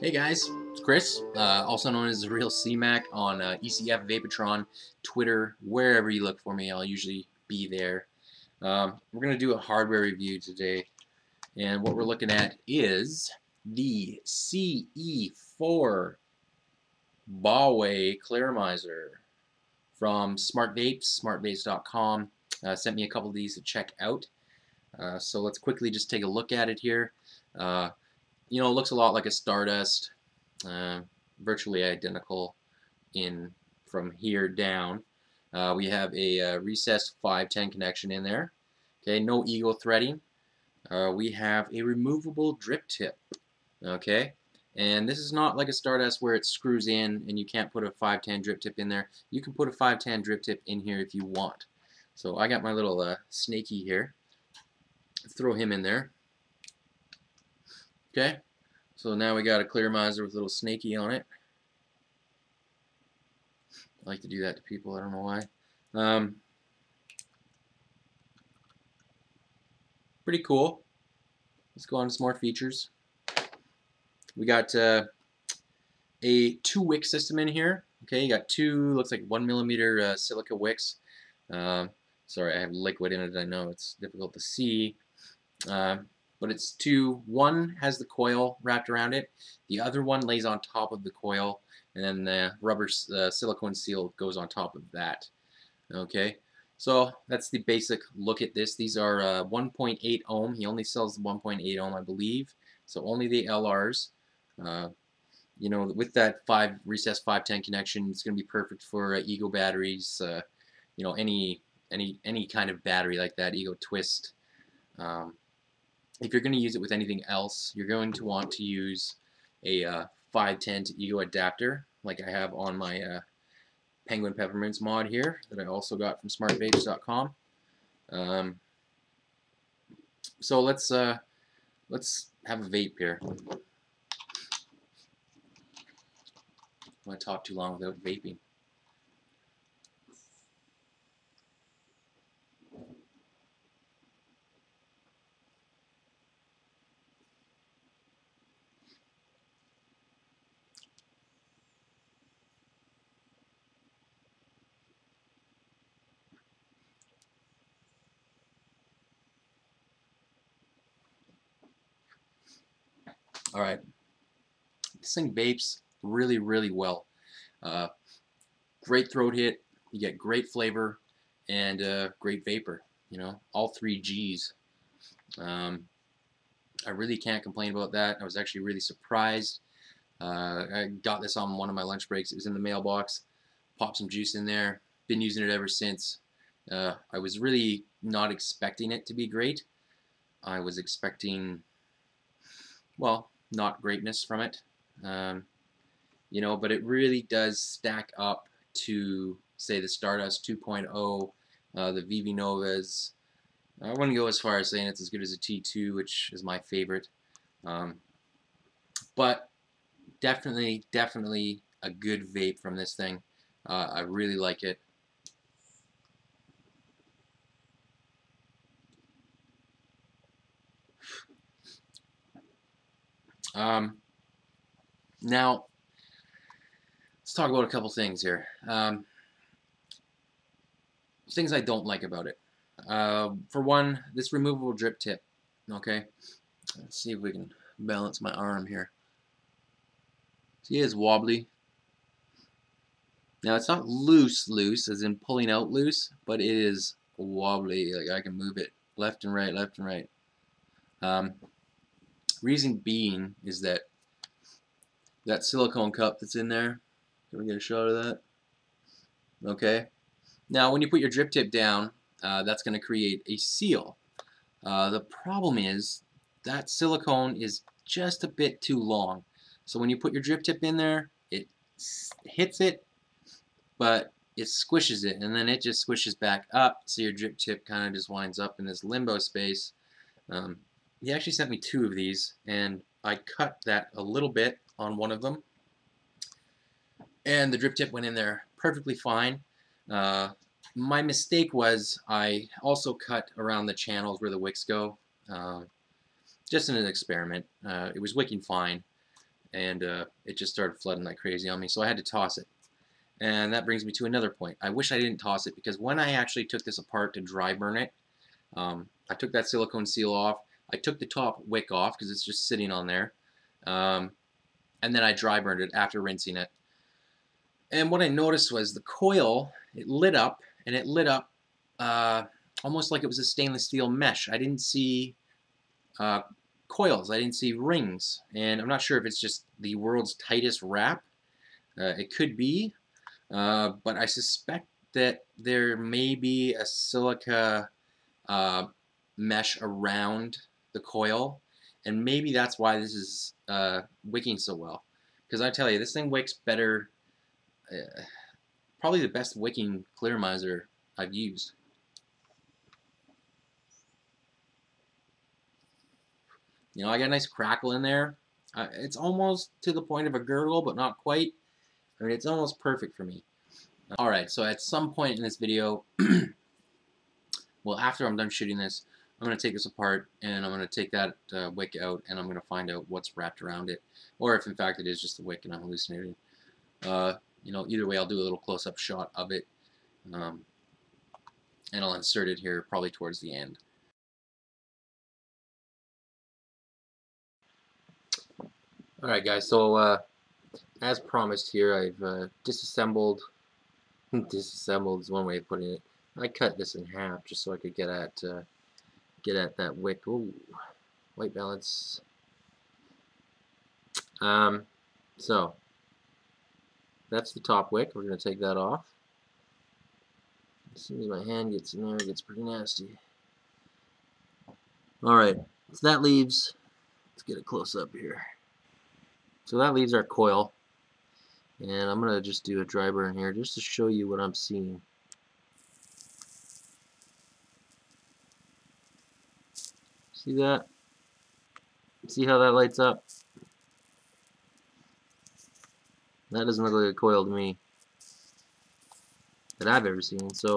Hey guys, it's Chris, also known as the Real CMAC on ECF, Vapetron, Twitter, wherever you look for me, I'll usually be there. We're going to do a hardware review today, and what we're looking at is the CE4 Bauway Clearomizer from Smart Vapes, smartvapes.com. Sent me a couple of these to check out. So let's quickly just take a look at it here. It looks a lot like a Stardust, virtually identical from here down. We have a recessed 510 connection in there. Okay, no ego threading. We have a removable drip tip. Okay, and this is not like a Stardust where it screws in and you can't put a 510 drip tip in there. You can put a 510 drip tip in here if you want. So I got my little snaky here. Throw him in there. Okay, so now we got a Clearomizer with a little snaky on it. I like to do that to people, I don't know why. Pretty cool. Let's go on to some more features. We got a 2-wick system in here. Okay, you got two, looks like 1mm silica wicks. Sorry, I have liquid in it, I know it's difficult to see. But it's two. One has the coil wrapped around it. The other one lays on top of the coil, and then the rubber silicone seal goes on top of that. Okay, so that's the basic look at this. These are 1.8 ohm. He only sells the 1.8 ohm, I believe. So only the LRs. With that recessed 510 connection, it's going to be perfect for Ego batteries. Any kind of battery like that, Ego Twist. If you're going to use it with anything else, you're going to want to use a 510 to Ego adapter, like I have on my Penguin Peppermints mod here that I also got from smartvapes.com. So let's have a vape here. I don't want to talk too long without vaping. Alright, this thing vapes really, really well. Great throat hit, you get great flavor, and great vapor. All 3 G's. I really can't complain about that. I was actually really surprised. I got this on one of my lunch breaks. It was in the mailbox. Popped some juice in there. Been using it ever since. I was really not expecting it to be great. I was expecting, well, not greatness from it. But it really does stack up to, say, the Stardust 2.0, the VV Novas. I wouldn't go as far as saying it's as good as a T2, which is my favorite. But definitely a good vape from this thing. I really like it. Now, let's talk about a couple things here. Things I don't like about it. For one, this removable drip tip. Okay, let's see if we can balance my arm here. See, it's wobbly. Now, it's not loose, as in pulling out loose, but it is wobbly. Like, I can move it left and right, left and right. Reason being is that silicone cup that's in there. Can we get a shot of that? Okay. Now, when you put your drip tip down, that's going to create a seal. The problem is that silicone is just a bit too long. So when you put your drip tip in there, it hits it, but it squishes it, and then it just squishes back up, so your drip tip kind of just winds up in this limbo space. He actually sent me 2 of these, and I cut that a little bit on one of them, and the drip tip went in there perfectly fine. My mistake was I also cut around the channels where the wicks go, just in an experiment. It was wicking fine, and it just started flooding like crazy on me, so I had to toss it. And that brings me to another point. I wish I didn't toss it, because when I actually took this apart to dry burn it, I took that silicone seal off. I took the top wick off because it's just sitting on there, and then I dry burned it after rinsing it. And what I noticed was the coil, it lit up, and it lit up almost like it was a stainless steel mesh. I didn't see coils. I didn't see rings, and I'm not sure if it's just the world's tightest wrap. It could be, but I suspect that there may be a silica mesh around the coil, and maybe that's why this is wicking so well. Because I tell you, this thing wicks better. Probably the best wicking Clearomizer I've used. You know, I got a nice crackle in there. It's almost to the point of a gurgle, but not quite. I mean, it's almost perfect for me. Alright, so at some point in this video, well, after I'm done shooting this, I'm going to take this apart, and I'm going to take that wick out, and I'm going to find out what's wrapped around it, or if in fact it is just a wick and I'm hallucinating. You know, either way, I'll do a little close-up shot of it, and I'll insert it here probably towards the end. Alright guys, so as promised here, I've disassembled is one way of putting it. I cut this in half just so I could get at that wick. Ooh, white balance. So that's the top wick. We're going to take that off. As soon as my hand gets in there, it gets pretty nasty. Alright, so that leaves, let's get a close up here. So that leaves our coil, and I'm going to just do a dry burn here just to show you what I'm seeing. See that? See how that lights up? That doesn't look like a coil to me that I've ever seen. So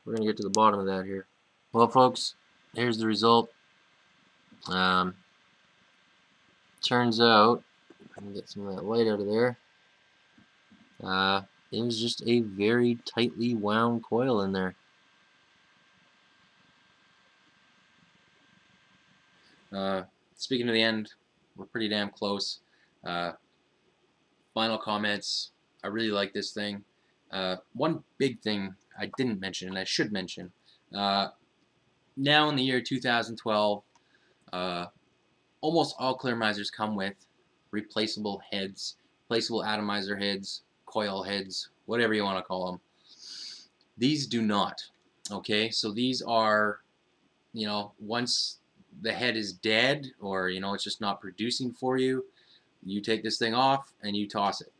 we're going to get to the bottom of that here. Well, folks, here's the result. Turns out, I can get some of that light out of there. It was just a very tightly wound coil in there. Speaking of the end, we're pretty damn close. Final comments. I really like this thing. One big thing I didn't mention, and I should mention, now in the year 2012, almost all Clearomizers come with replaceable heads, replaceable atomizer heads, coil heads, whatever you want to call them. These do not. Okay, so these are, you know, once the head is dead, or you know it's just not producing for you, you take this thing off and you toss it.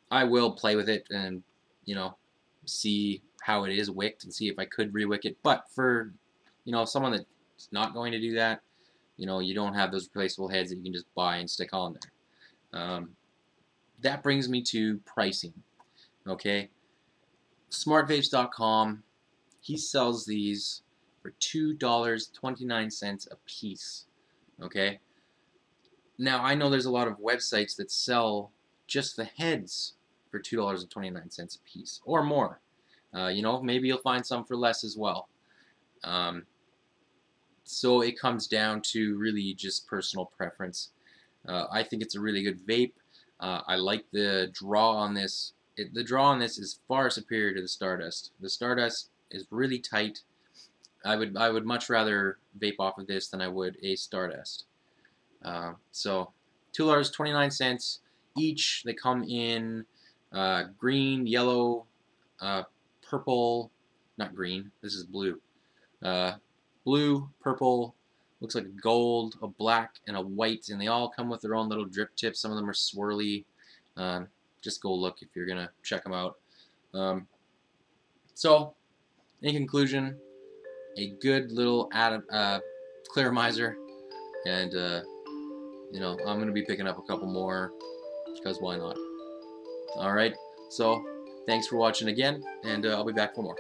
I will play with it and, you know, see how it is wicked and see if I could re-wick it. But for, you know, someone that's not going to do that, you know, you don't have those replaceable heads that you can just buy and stick on there. That brings me to pricing. Okay, smartvapes.com, he sells these for $2.29 a piece. Okay, now I know there's a lot of websites that sell just the heads for $2.29 a piece or more. You know, maybe you'll find some for less as well. So it comes down to really just personal preference. I think it's a really good vape. I like the draw on this. The draw on this is far superior to the Stardust. The Stardust is really tight. I would much rather vape off of this than I would a Stardust. So $2.29 each. They come in green, yellow, purple, not green, this is blue. Blue, purple, looks like a gold, a black, and a white, and they all come with their own little drip tips. Some of them are swirly. Just go look if you're gonna check them out. So, in conclusion, a good little Clearomizer, and you know, I'm gonna be picking up a couple more because why not? All right. So, thanks for watching again, and I'll be back for more.